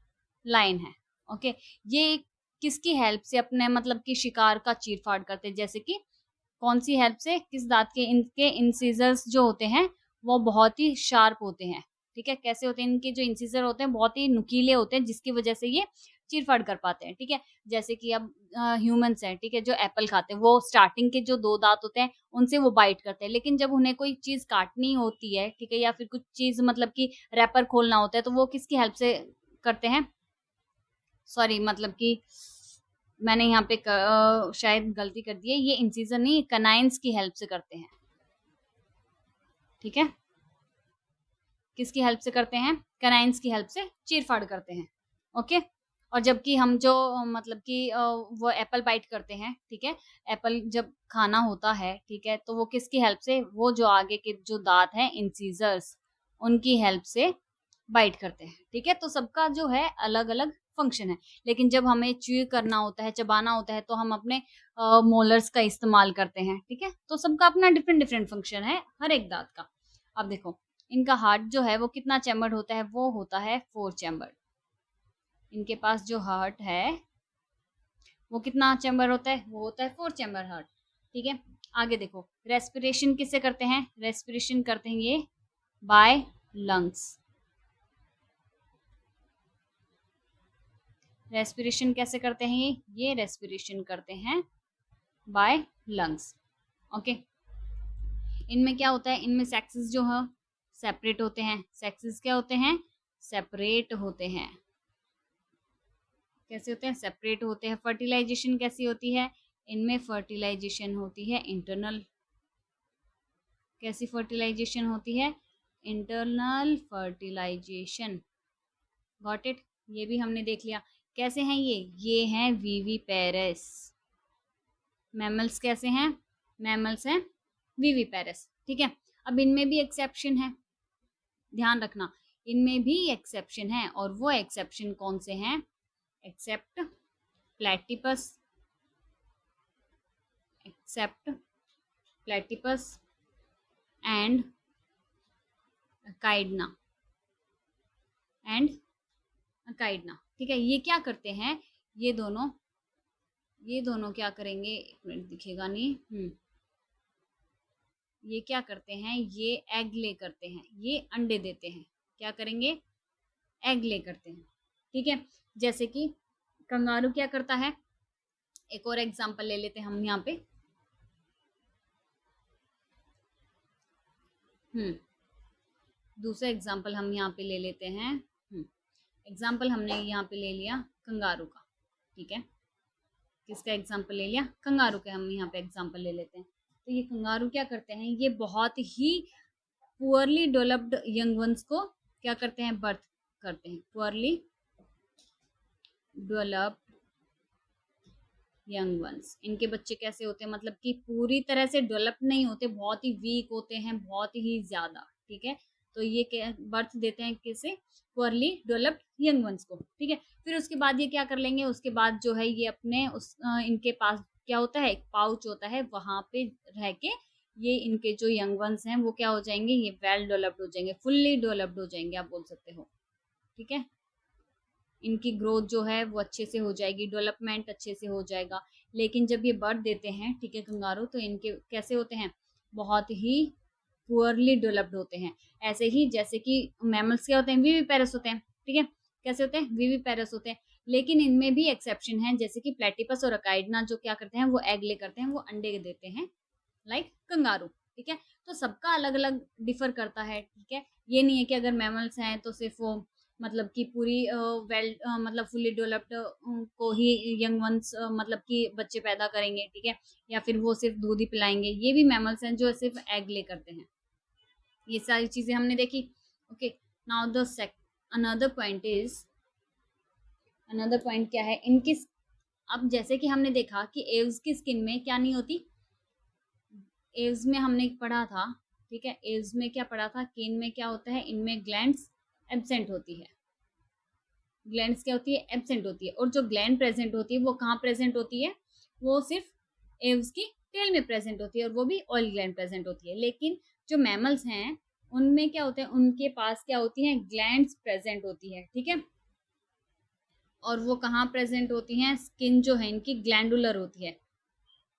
लाइन है। ओके, ये किसकी हेल्प से अपने मतलब कि शिकार का चीरफाड़ करते हैं, जैसे कि कौन सी हेल्प से, किस दांत के, इनके इंसिजर्स जो होते हैं वो बहुत ही शार्प होते हैं, ठीक है, कैसे होते हैं, इनके जो इंसिजर होते हैं बहुत ही नुकीले होते हैं, जिसकी वजह से ये चीरफाड़ कर पाते हैं, ठीक है। जैसे कि अब ह्यूमंस हैं, ठीक है, जो एप्पल खाते हैं वो स्टार्टिंग के जो दो दांत होते हैं उनसे वो बाइट करते हैं, लेकिन जब उन्हें कोई चीज काटनी होती है, ठीक है, या फिर कुछ चीज मतलब कि रैपर खोलना होता है, तो वो किसकी हेल्प से करते हैं, सॉरी मतलब कि मैंने यहाँ पे शायद गलती कर दी है, ये इंसिजर नहीं कनाइंस की हेल्प से करते हैं, ठीक है, किसकी हेल्प से करते हैं, कनाइंस की हेल्प से चीरफाड़ करते हैं। ओके, और जबकि हम जो मतलब कि वो एप्पल बाइट करते हैं, ठीक है, एप्पल जब खाना होता है, ठीक है, तो वो किसकी हेल्प से, वो जो आगे के जो दांत हैं इंसिजर्स, उनकी हेल्प से बाइट करते हैं, ठीक है, तो सबका जो है अलग अलग फंक्शन है, लेकिन जब हमें च्यू करना होता है, चबाना होता है, तो हम अपने मोलर्स का इस्तेमाल करते हैं, ठीक है, तो सबका अपना डिफरेंट डिफरेंट फंक्शन है हर एक दांत का। अब देखो इनका हार्ट जो है वो कितना चैम्बर्ड होता है, वो होता है 4 चैम्बर्ड, इनके पास जो हार्ट है वो कितना चैम्बर होता है, वो होता है 4 चैम्बर हार्ट, ठीक है। आगे देखो रेस्पिरेशन किससे करते हैं, रेस्पिरेशन करते हैं ये बाय लंग्स, रेस्पिरेशन कैसे करते हैं ये रेस्पिरेशन करते हैं बाय लंग्स। ओके, इनमें क्या होता है, इनमें सेक्सेस जो है सेपरेट होते हैं, सेक्सेस क्या होते हैं, सेपरेट होते हैं, कैसे होते हैं, सेपरेट होते हैं। फर्टिलाइजेशन कैसी होती है, इनमें फर्टिलाइजेशन होती है इंटरनल, कैसी फर्टिलाइजेशन होती है, इंटरनल फर्टिलाइजेशन, गॉट इट, ये भी हमने देख लिया। कैसे हैं ये हैं वीवी पेरेस, मैमल्स कैसे हैं, मैमल्स हैं वीवी पेरेस, ठीक है। अब इनमें भी एक्सेप्शन है, ध्यान रखना, इनमें भी एक्सेप्शन है, और वो एक्सेप्शन कौन से हैं, except platypus, except platypus and echidna, and echidna, ठीक है, ये क्या करते हैं, ये दोनों, ये दोनों क्या करेंगे, एक मिनट दिखेगा नहीं, ये क्या करते हैं, ये एग ले करते हैं, ये अंडे देते हैं, क्या करेंगे, एग ले करते हैं, ठीक है। जैसे कि कंगारू क्या करता है, एक और एग्जांपल ले लेते हैं हम यहाँ पे, दूसरा एग्जांपल हम यहाँ पे ले लेते हैं, एग्जांपल हमने यहाँ पे ले लिया कंगारू का, ठीक है, किसका एग्जांपल ले लिया, कंगारू का हम यहाँ पे एग्जांपल ले लेते हैं, तो ये कंगारू क्या करते हैं, ये बहुत ही पुअरली डेवलप्ड यंग वंस को क्या करते हैं, बर्थ करते हैं। पुअरली डेवलप्ड यंग वंस, इनके बच्चे कैसे होते हैं, मतलब कि पूरी तरह से डेवलप नहीं होते, बहुत ही वीक होते हैं, बहुत ही ज्यादा। ठीक है, तो ये बर्थ देते हैं किसे, पुअरली डेवलप्ड यंग वंस को। ठीक है, फिर उसके बाद ये क्या कर लेंगे, उसके बाद जो है ये अपने इनके पास क्या होता है, एक पाउच होता है, वहां पे रह के ये इनके जो यंग वंस हैं वो क्या हो जाएंगे, ये वेल डेवलप्ड हो जाएंगे, फुल्ली डेवलप्ड हो जाएंगे, आप बोल सकते हो। ठीक है, इनकी ग्रोथ जो है वो अच्छे से हो जाएगी, डेवलपमेंट अच्छे से हो जाएगा। लेकिन जब ये बर्थ देते हैं, ठीक है, कंगारू, तो इनके कैसे होते हैं, बहुत ही पुअरली डेवलप्ड होते हैं। ऐसे ही जैसे कि मैमल्स क्या होते हैं, विविपेरस होते हैं। ठीक है, कैसे होते हैं, विविपेरस होते हैं। लेकिन इनमें भी एक्सेप्शन है, जैसे कि प्लेटिपस और अकाइडना जो क्या करते हैं, वो एग ले करते हैं, वो अंडे देते हैं, लाइक कंगारू। ठीक है, तो सबका अलग अलग डिफर करता है। ठीक है, ये नहीं है कि अगर मैमल्स हैं तो सिर्फ वो मतलब कि पूरी मतलब फुल्ली डेवलप्ड को ही यंग वंस मतलब कि बच्चे पैदा करेंगे। ठीक है, या फिर वो सिर्फ दूध ही पिलाएंगे, ये भी मैमल्स हैं जो सिर्फ एग ले करते हैं। ये सारी चीजें हमने देखी। Okay, now the another point is, another point क्या है इनकी, अब जैसे कि हमने देखा कि एव्स की स्किन में क्या नहीं होती, एव्स में हमने पढ़ा था। ठीक है, एव्स में क्या पढ़ा था कि इनमें क्या होता है, इनमें ग्लैंड्स एब्सेंट होती है। ग्लैंड्स क्या होती है, एब्सेंट होती है। और जो ग्लैंड प्रेजेंट होती है वो कहाँ प्रेजेंट होती है, वो सिर्फ एव्स की टेल में प्रेजेंट होती है, और वो भी ऑयल ग्लैंड प्रेजेंट होती है। लेकिन जो मैमल्स हैं उनमें क्या होते हैं, उनके पास क्या होती है, ग्लैंड्स प्रेजेंट होती है। ठीक है, और वो कहाँ प्रेजेंट होती हैं, स्किन जो है इनकी ग्लैंडुलर होती है।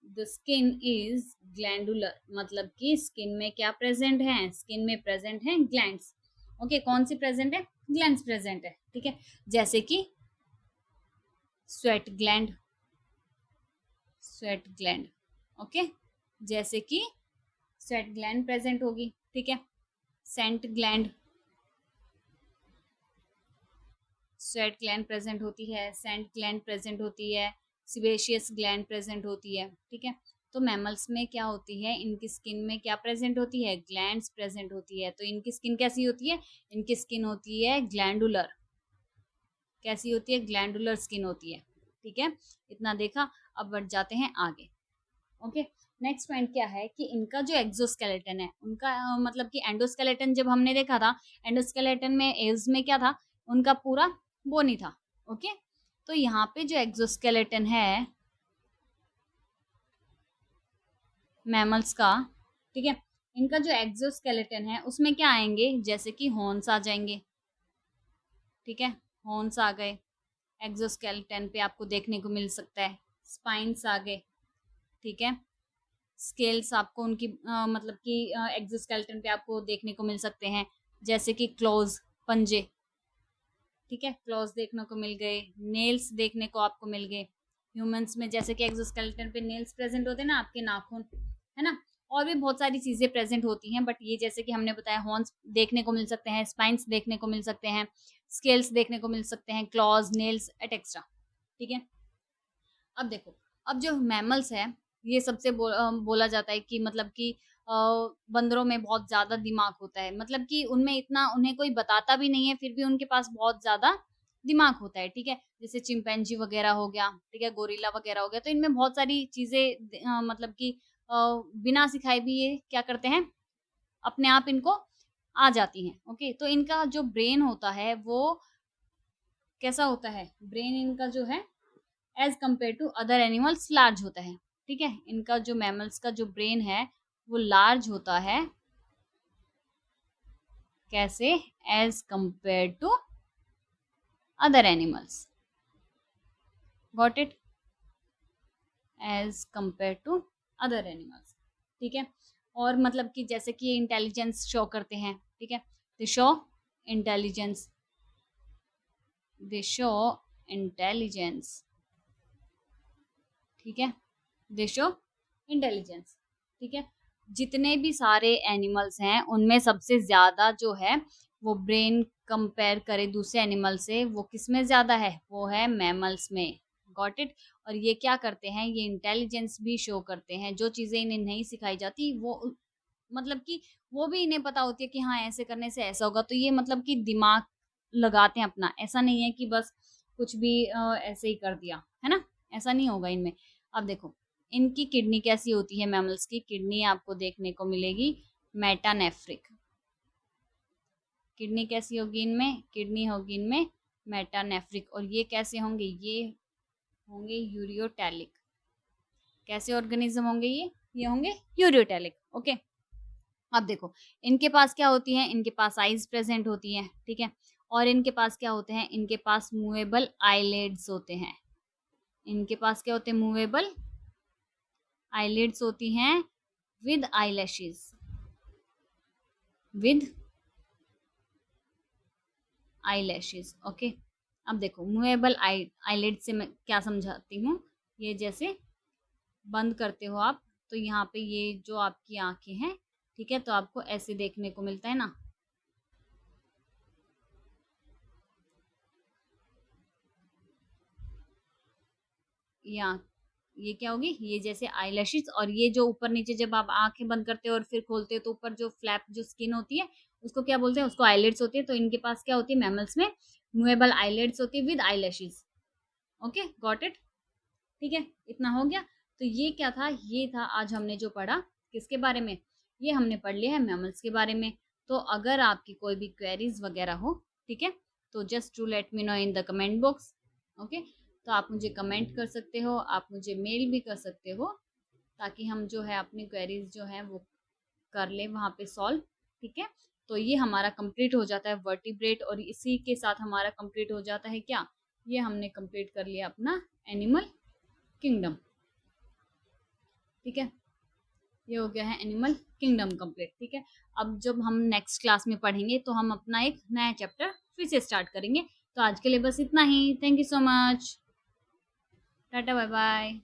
द स्किन इज ग्लैंडुलर, मतलब कि स्किन में क्या प्रेजेंट है, स्किन में प्रेजेंट है ग्लैंड्स। ओके, कौन सी प्रेजेंट है, ग्लैंड्स प्रेजेंट है। ठीक है, जैसे कि sweat gland, sweat gland. Okay, जैसे कि स्वेट ग्लैंड प्रेजेंट होगी। ठीक है, scent gland, sweat gland present होती है, सेंट ग्लैंड प्रेजेंट होती है, सिबेशियस ग्लैंड प्रेजेंट होती है। ठीक है, तो मैमल्स में क्या होती है, इनकी स्किन में क्या प्रेजेंट होती है, ग्लैंड्स प्रेजेंट होती है। तो इनकी स्किन कैसी होती है, इनकी स्किन होती है ग्लैंडुलर। कैसी होती है, ग्लैंडुलर स्किन होती है। ठीक है, इतना देखा, अब बढ़ जाते हैं आगे। ओके, नेक्स्ट पॉइंट क्या है कि इनका जो एक्सोस्केलेटन है, उनका मतलब कि एंडोस्केलेटन जब हमने देखा था, एंडोस्केलेटन में एव्स में क्या था, उनका पूरा बोनी था। ओके, तो यहाँ पे जो एक्सोस्केलेटन है मैमल्स का, ठीक है, इनका जो एक्सोस्केलेटन है उसमें क्या आएंगे, जैसे कि हॉर्न्स आ जाएंगे। ठीक है, हॉर्न्स आ गए, एक्सोस्केलेटन पे आपको देखने को मिल सकता है, स्पाइन्स आ गए। ठीक है, स्केल्स आपको उनकी मतलब कि एक्सोस्केलेटन पे आपको देखने को मिल सकते हैं, जैसे कि क्लोज, पंजे। ठीक है, क्लोज देखने को मिल गए, नेल्स देखने को आपको मिल गए। ह्यूमंस में जैसे कि एक्सोस्केलेटन पे नेल्स प्रेजेंट होते हैं ना, आपके नाखून, है ना, और भी बहुत सारी चीजें प्रेजेंट होती हैं, बट ये जैसे कि हमने बताया, हॉर्न्स देखने को मिल सकते हैं, स्पाइन्स देखने को मिल सकते हैं, स्केल्स देखने को मिल सकते हैं, क्लॉज, नेल्स एटेक्स्ट्रा। ठीक है, अब देखो, अब जो मैमल्स है, ये सबसे बोला जाता है कि मतलब कि बंदरों में बहुत ज्यादा दिमाग होता है, मतलब कि उनमें इतना उन्हें कोई बताता भी नहीं है, फिर भी उनके पास बहुत ज्यादा दिमाग होता है। ठीक है, जैसे चिंपैंजी वगैरह हो गया, ठीक है, गोरिल्ला वगैरह हो गया, तो इनमें बहुत सारी चीजें मतलब कि बिना सिखाए भी ये क्या करते हैं, अपने आप इनको आ जाती हैं। ओके, तो इनका जो ब्रेन होता है वो कैसा होता है, ब्रेन इनका जो है as compare to other animals large होता है। ठीक है, इनका जो मैमल्स का जो ब्रेन है वो लार्ज होता है, कैसे, as compare to other animals, got it, as compare to other animals. ठीक है, और मतलब कि जैसे कि इंटेलिजेंस शो करते हैं। ठीक है, दे शो इंटेलिजेंस, दे शो इंटेलिजेंस। ठीक है, दे शो इंटेलिजेंस। ठीक है, जितने भी सारे एनिमल्स हैं उनमें सबसे ज्यादा जो है वो ब्रेन कंपेयर करे दूसरे एनिमल से, वो किस में ज्यादा है, वो है मैमल्स में। Got it. और ये क्या करते हैं, ये इंटेलिजेंस भी शो करते हैं। जो चीजें इन्हें नहीं सिखाई जाती वो मतलब कि वो भी इन्हें पता होती है कि हाँ ऐसे करने से ऐसा होगा, तो ये मतलब कि दिमाग लगाते हैं अपना। ऐसा नहीं है कि बस कुछ भी ऐसे ही कर दिया, है ना, ऐसा नहीं होगा इनमें। अब देखो इनकी किडनी कैसी होती है, मैमल्स की किडनी आपको देखने को मिलेगी मेटानेफ्रिक। किडनी कैसी होगी इनमें, किडनी होगी इनमें मेटानेफ्रिक। और ये कैसे होंगे, ये होंगे यूरियोटैलिक। कैसे ऑर्गेनिज्म होंगे ये होंगे यूरियोटैलिक। ओके, अब देखो इनके पास क्या होती है, इनके पास आईज प्रेजेंट होती हैं, ठीक है। और इनके पास क्या होते हैं, इनके पास मूवेबल आईलिड्स होते हैं। इनके पास क्या होते हैं, मूवेबल आईलिड्स होती हैं with eyelashes, with eyelashes. Okay, अब देखो मूवेबल आईलिड से मैं क्या समझाती हूँ। ये जैसे बंद करते हो आप, तो यहाँ पे ये जो आपकी आंखें हैं, ठीक है, तो आपको ऐसे देखने को मिलता है ना। या ये क्या होगी, ये जैसे आईलैशेस। और ये जो ऊपर नीचे जब आप आंखें बंद करते हो और फिर खोलते हो, तो ऊपर जो फ्लैप जो स्किन होती है उसको क्या बोलते हैं, उसको आईलिड्स होती है। तो इनके पास क्या होती है, मैमल्स में मूवेबल आईलिड्स होती है with eyelashes. Okay, got it, ठीक है, इतना हो गया। तो ये क्या था, ये था आज हमने जो पढ़ा किसके बारे में, ये हमने पढ़ लिया है मैमल्स के बारे में। तो अगर आपकी कोई भी क्वेरीज वगैरह हो, ठीक है, तो just to let me know in the comment box. Okay, तो आप मुझे कमेंट कर सकते हो, आप मुझे मेल भी कर सकते हो, ताकि हम जो है अपनी क्वेरीज जो है वो कर ले वहाँ पे सॉल्व, ठीक है। तो ये हमारा कंप्लीट हो जाता है वर्टिब्रेट, और इसी के साथ हमारा कंप्लीट हो जाता है क्या, ये हमने कंप्लीट कर लिया अपना एनिमल किंगडम, ठीक है। ये हो गया है एनिमल किंगडम कंप्लीट, ठीक है। अब जब हम नेक्स्ट क्लास में पढ़ेंगे तो हम अपना एक नया चैप्टर फिर से स्टार्ट करेंगे। तो आज के लिए बस इतना ही। Thank you so much, tata bye bye.